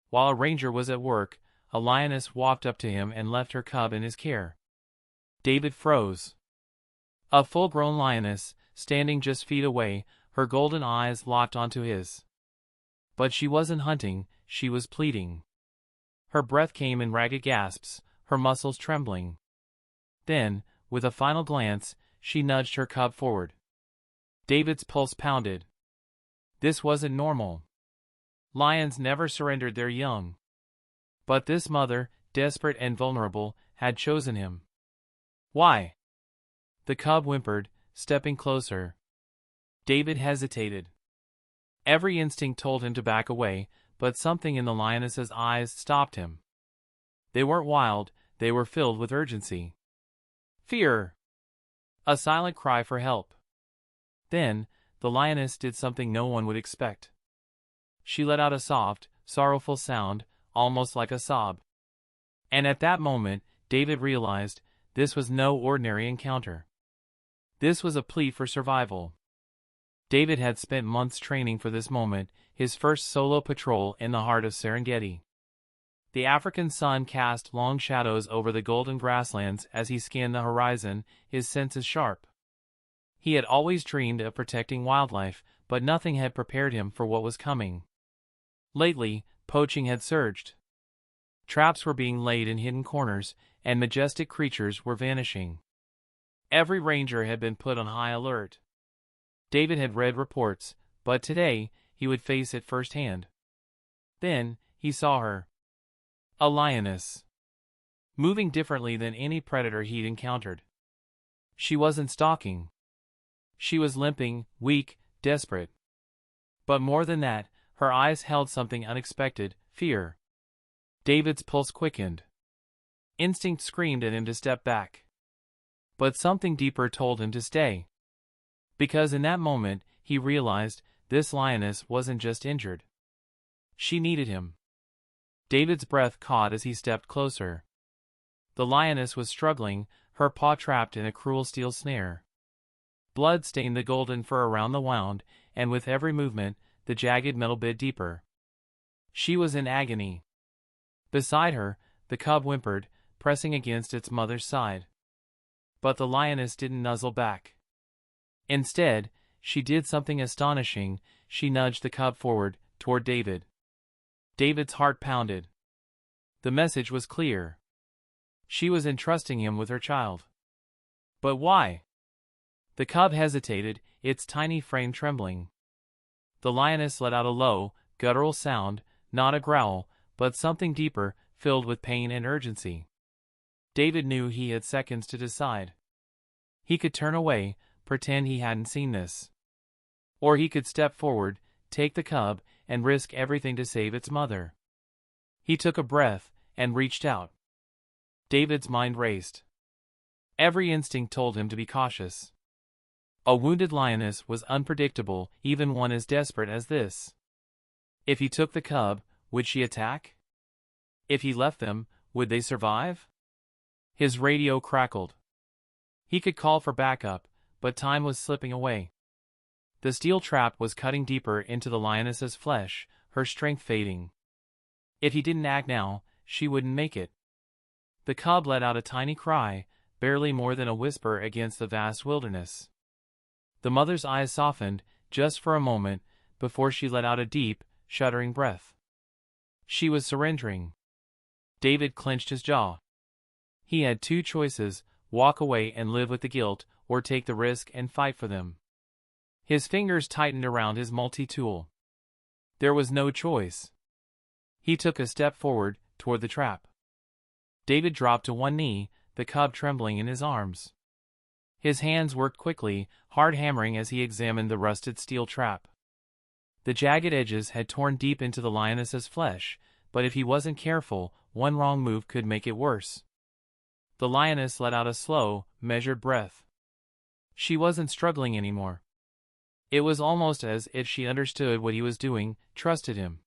While a ranger was at work, a lioness walked up to him and left her cub in his care. David froze. A full-grown lioness, standing just feet away, her golden eyes locked onto his. But she wasn't hunting, she was pleading. Her breath came in ragged gasps, her muscles trembling. Then, with a final glance, she nudged her cub forward. David's pulse pounded. This wasn't normal. Lions never surrendered their young. But this mother, desperate and vulnerable, had chosen him. Why? The cub whimpered, stepping closer. David hesitated. Every instinct told him to back away, but something in the lioness's eyes stopped him. They weren't wild, they were filled with urgency. Fear! A silent cry for help. Then, the lioness did something no one would expect. She let out a soft, sorrowful sound, almost like a sob. And at that moment, David realized, this was no ordinary encounter. This was a plea for survival. David had spent months training for this moment, his first solo patrol in the heart of Serengeti. The African sun cast long shadows over the golden grasslands as he scanned the horizon, his senses sharp. He had always dreamed of protecting wildlife, but nothing had prepared him for what was coming. Lately, poaching had surged. Traps were being laid in hidden corners, and majestic creatures were vanishing. Every ranger had been put on high alert. David had read reports, but today, he would face it firsthand. Then, he saw her. A lioness. Moving differently than any predator he'd encountered. She wasn't stalking. She was limping, weak, desperate. But more than that, her eyes held something unexpected, fear. David's pulse quickened. Instinct screamed at him to step back. But something deeper told him to stay. Because in that moment, he realized, this lioness wasn't just injured. She needed him. David's breath caught as he stepped closer. The lioness was struggling, her paw trapped in a cruel steel snare. Blood stained the golden fur around the wound, and with every movement, the jagged metal bit deeper. She was in agony. Beside her, the cub whimpered, pressing against its mother's side. But the lioness didn't nuzzle back. Instead, she did something astonishing, she nudged the cub forward, toward David. David's heart pounded. The message was clear. She was entrusting him with her child. But why? The cub hesitated, its tiny frame trembling. The lioness let out a low, guttural sound, not a growl, but something deeper, filled with pain and urgency. David knew he had seconds to decide. He could turn away, pretend he hadn't seen this. Or he could step forward, take the cub, and risk everything to save its mother. He took a breath, and reached out. David's mind raced. Every instinct told him to be cautious. A wounded lioness was unpredictable, even one as desperate as this. If he took the cub, would she attack? If he left them, would they survive? His radio crackled. He could call for backup, but time was slipping away. The steel trap was cutting deeper into the lioness's flesh, her strength fading. If he didn't act now, she wouldn't make it. The cub let out a tiny cry, barely more than a whisper against the vast wilderness. The mother's eyes softened, just for a moment, before she let out a deep, shuddering breath. She was surrendering. David clenched his jaw. He had two choices, walk away and live with the guilt, or take the risk and fight for them. His fingers tightened around his multi-tool. There was no choice. He took a step forward, toward the trap. David dropped to one knee, the cub trembling in his arms. His hands worked quickly, hard hammering as he examined the rusted steel trap. The jagged edges had torn deep into the lioness's flesh, but if he wasn't careful, one wrong move could make it worse. The lioness let out a slow, measured breath. She wasn't struggling anymore. It was almost as if she understood what he was doing, trusted him.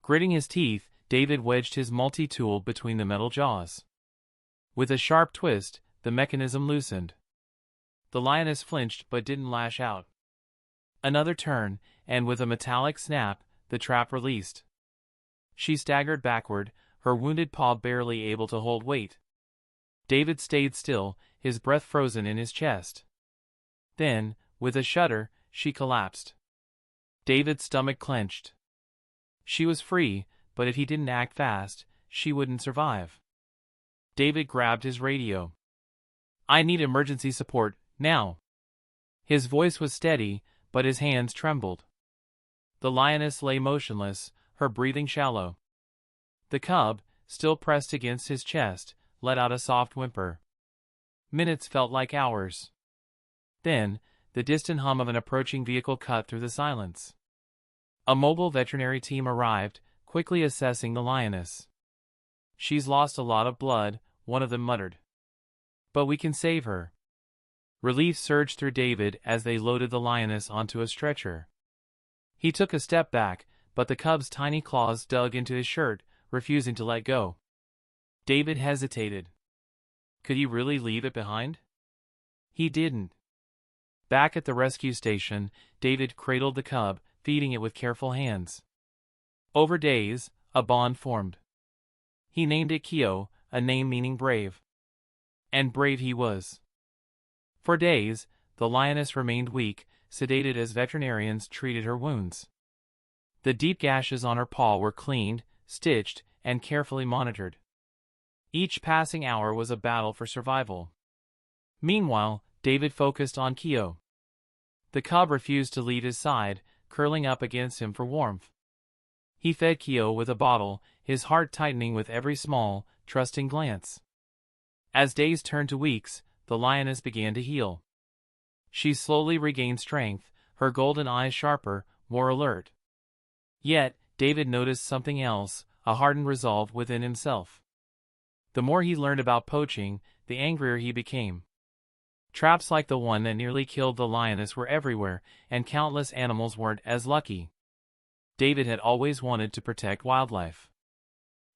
Gritting his teeth, David wedged his multi-tool between the metal jaws. With a sharp twist, the mechanism loosened. The lioness flinched but didn't lash out. Another turn, and with a metallic snap, the trap released. She staggered backward, her wounded paw barely able to hold weight. David stayed still, his breath frozen in his chest. Then, with a shudder, she collapsed. David's stomach clenched. She was free, but if he didn't act fast, she wouldn't survive. David grabbed his radio. "I need emergency support, now." His voice was steady, but his hands trembled. The lioness lay motionless, her breathing shallow. The cub, still pressed against his chest, let out a soft whimper. Minutes felt like hours. Then, the distant hum of an approaching vehicle cut through the silence. A mobile veterinary team arrived, quickly assessing the lioness. "She's lost a lot of blood," one of them muttered. "But we can save her." Relief surged through David as they loaded the lioness onto a stretcher. He took a step back, but the cub's tiny claws dug into his shirt, refusing to let go. David hesitated. Could he really leave it behind? He didn't. Back at the rescue station, David cradled the cub, feeding it with careful hands. Over days, a bond formed. He named it Kyo, a name meaning brave. And brave he was. For days, the lioness remained weak, sedated as veterinarians treated her wounds. The deep gashes on her paw were cleaned, stitched, and carefully monitored. Each passing hour was a battle for survival. Meanwhile, David focused on Kyo. The cub refused to leave his side, curling up against him for warmth. He fed Kyo with a bottle, his heart tightening with every small, trusting glance. As days turned to weeks, the lioness began to heal. She slowly regained strength, her golden eyes sharper, more alert. Yet, David noticed something else, a hardened resolve within himself. The more he learned about poaching, the angrier he became. Traps like the one that nearly killed the lioness were everywhere, and countless animals weren't as lucky. David had always wanted to protect wildlife.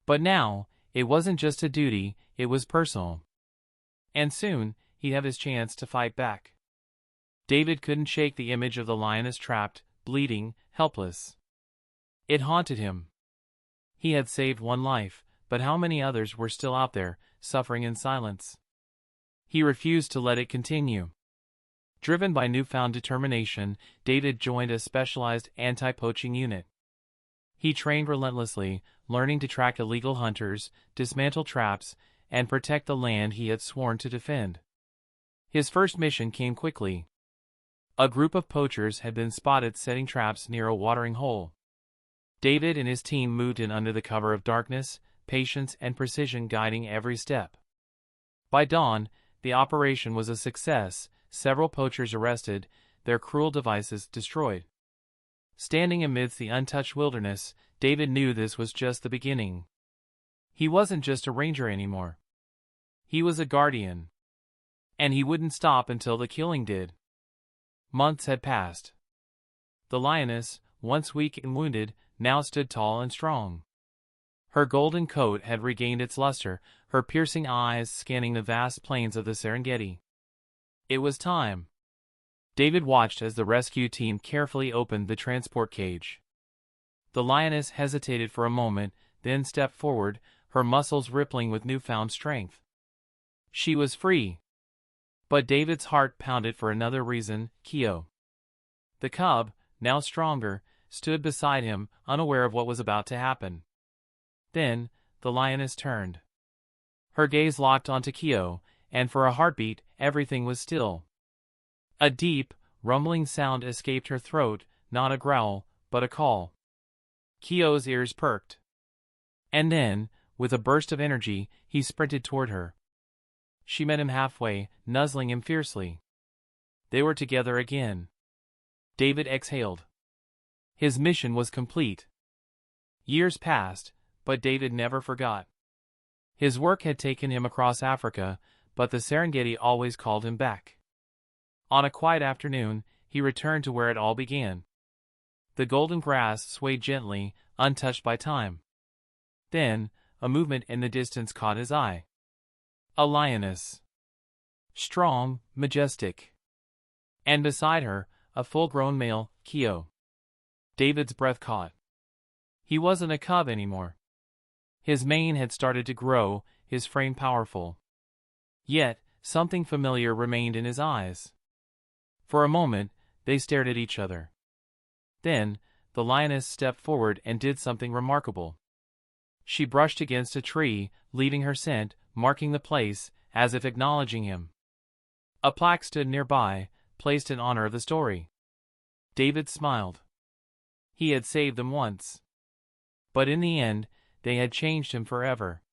But now, it wasn't just a duty, it was personal. And soon, he'd have his chance to fight back. David couldn't shake the image of the lioness trapped, bleeding, helpless. It haunted him. He had saved one life, but how many others were still out there, suffering in silence? He refused to let it continue. Driven by newfound determination, David joined a specialized anti-poaching unit. He trained relentlessly, learning to track illegal hunters, dismantle traps, and protect the land he had sworn to defend. His first mission came quickly. A group of poachers had been spotted setting traps near a watering hole. David and his team moved in under the cover of darkness, patience and precision guiding every step. By dawn, the operation was a success, several poachers arrested, their cruel devices destroyed. Standing amidst the untouched wilderness, David knew this was just the beginning. He wasn't just a ranger anymore. He was a guardian. And he wouldn't stop until the killing did. Months had passed. The lioness, once weak and wounded, now stood tall and strong. Her golden coat had regained its luster, her piercing eyes scanning the vast plains of the Serengeti. It was time. David watched as the rescue team carefully opened the transport cage. The lioness hesitated for a moment, then stepped forward, her muscles rippling with newfound strength. She was free. But David's heart pounded for another reason, Kyo. The cub, now stronger, stood beside him, unaware of what was about to happen. Then, the lioness turned. Her gaze locked onto Kyo, and for a heartbeat, everything was still. A deep, rumbling sound escaped her throat, not a growl, but a call. Kyo's ears perked. And then, with a burst of energy, he sprinted toward her. She met him halfway, nuzzling him fiercely. They were together again. David exhaled. His mission was complete. Years passed, but David never forgot. His work had taken him across Africa, but the Serengeti always called him back. On a quiet afternoon, he returned to where it all began. The golden grass swayed gently, untouched by time. Then, a movement in the distance caught his eye. A lioness. Strong, majestic. And beside her, a full-grown male, Kyo. David's breath caught. He wasn't a cub anymore. His mane had started to grow, his frame powerful. Yet, something familiar remained in his eyes. For a moment, they stared at each other. Then, the lioness stepped forward and did something remarkable. She brushed against a tree, leaving her scent, marking the place, as if acknowledging him. A plaque stood nearby, placed in honor of the story. David smiled. He had saved them once. But in the end, they had changed him forever.